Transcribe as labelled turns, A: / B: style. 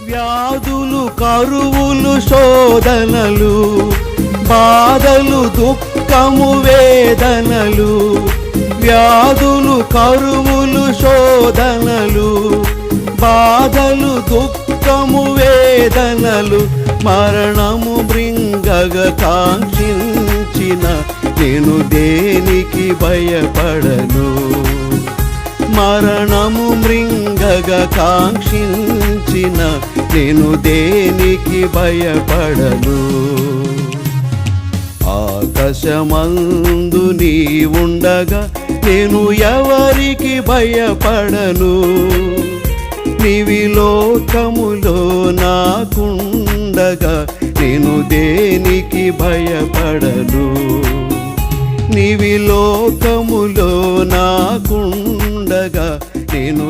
A: వ్యాధులు కరువులు శోధనలు బాధలు దుఃఖము వేదనలు వ్యాధులు కరువులు శోధనలు బాధలు దుఃఖము వేదనలు మరణము మృంగగ కాంక్షించిన నేను దేనికి భయపడను మరణము మృంగగ కాంక్షించిన నేను దేనికి భయపడను ఆకాశమందు నీ ఉండగా నేను ఎవరికి భయపడను నీవి లోకములో నాకుండగా నేను దేనికి భయపడను నీవి లోకములో నాకుండగా నేను